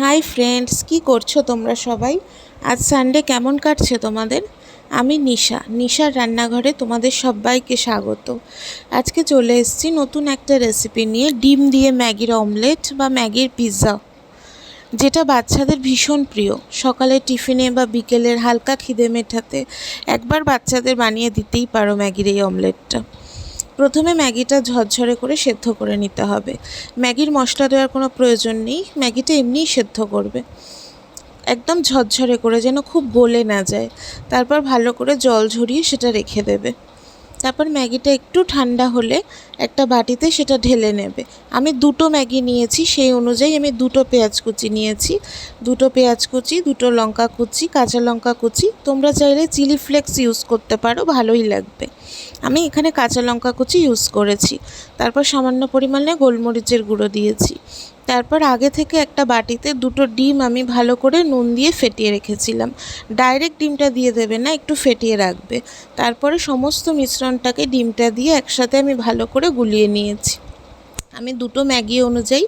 Hi friends, কি করছো তোমরা সবাই? আজ সানডে কেমন কাটছে তোমাদের? আমি নিশার রান্নাঘরে তোমাদের সবাইকে স্বাগত। আজকে চলে এসেছি নতুন একটা রেসিপি নিয়ে, ডিম দিয়ে ম্যাগির অমলেট বা ম্যাগির পিৎজা, যেটা বাচ্চাদের ভীষণ প্রিয়। সকালে টিফিনে বা বিকেলের হালকা খিদে মেটাতে একবার বাচ্চাদের বানিয়ে দিতেই পারো ম্যাগির এই অমলেটটা। প্রথমে ম্যাগিটা ঝরঝরে করে সেদ্ধ করে নিতে হবে। ম্যাগির মশলা দেওয়ার কোনো প্রয়োজন নেই, ম্যাগিটা এমনিই সেদ্ধ করবে একদম ঝরঝরে করে, যেন খুব গলে না যায়। তারপর ভালো করে জল ঝরিয়ে সেটা রেখে দেবে। তারপর ম্যাগিটা একটু ঠান্ডা হলে একটা বাটিতে সেটা ঢেলে নেবে। আমি দুটো ম্যাগি নিয়েছি, সেই অনুযায়ী আমি দুটো পেঁয়াজ কুচি নিয়েছি। দুটো পেঁয়াজ কুচি, দুটো লঙ্কা কুচি, কাঁচা লঙ্কা কুচি। তোমরা চাইলে চিলি ফ্লেক্স ইউজ করতে পারো, ভালোই লাগবে। আমি এখানে কাঁচা লঙ্কা কুচি ইউজ করেছি। তারপর সামান্য পরিমাণে গোলমরিচের গুঁড়ো দিয়েছি। তারপর আগে থেকে একটা বাটিতে দুটো ডিম আমি ভালো করে নুন দিয়ে ফেটিয়ে রেখেছিলাম। ডাইরেক্ট ডিমটা দিয়ে দেবে না, একটু ফেটিয়ে রাখবে। তারপরে সমস্ত মিশ্রণটাকে ডিমটা দিয়ে একসাথে আমি ভালো করে গুলিয়ে নিয়েছি। আমি দুটো ম্যাগি অনুযায়ী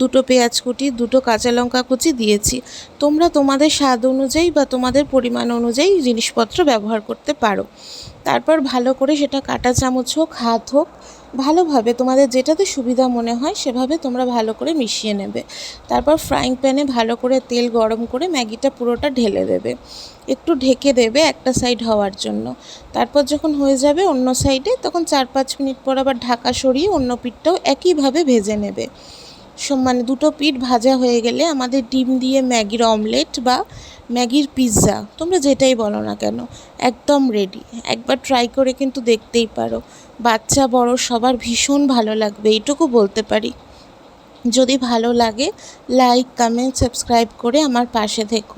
দুটো পেঁয়াজ কুচি, দুটো কাঁচা লঙ্কা কুচি দিয়েছি। তোমরা তোমাদের স্বাদ অনুযায়ী বা তোমাদের পরিমাণ অনুযায়ী জিনিসপত্র ব্যবহার করতে পারো। তারপর ভালো করে সেটা কাঁটা চামচ হোক, হাত হোক, ভালোভাবে তোমাদের যেটাতে সুবিধা মনে হয় সেভাবে তোমরা ভালো করে মিশিয়ে নেবে। তারপর ফ্রাইং প্যানে ভালো করে তেল গরম করে ম্যাগিটা পুরোটা ঢেলে দেবে। একটু ঢেকে দেবে একটা সাইড হওয়ার জন্য। তারপর যখন হয়ে যাবে অন্য সাইডে, তখন 4-5 মিনিট পর আবার ঢাকা সরিয়ে অন্য পিঠটাও একইভাবে ভেজে নেবে। মানে দুটো পিঠ ভাজা হয়ে গেলে আমাদের ডিম দিয়ে ম্যাগির অমলেট বা ম্যাগির পিৎজা, তোমরা যেটাই বলো না কেন, একদম রেডি। একবার ট্রাই করে কিন্তু দেখতেই পারো। বাচ্চা বড় সবার ভীষণ ভালো লাগবে, এইটুকু বলতে পারি। যদি ভালো লাগে লাইক, কমেন্ট, সাবস্ক্রাইব করে আমার পাশে থেকো।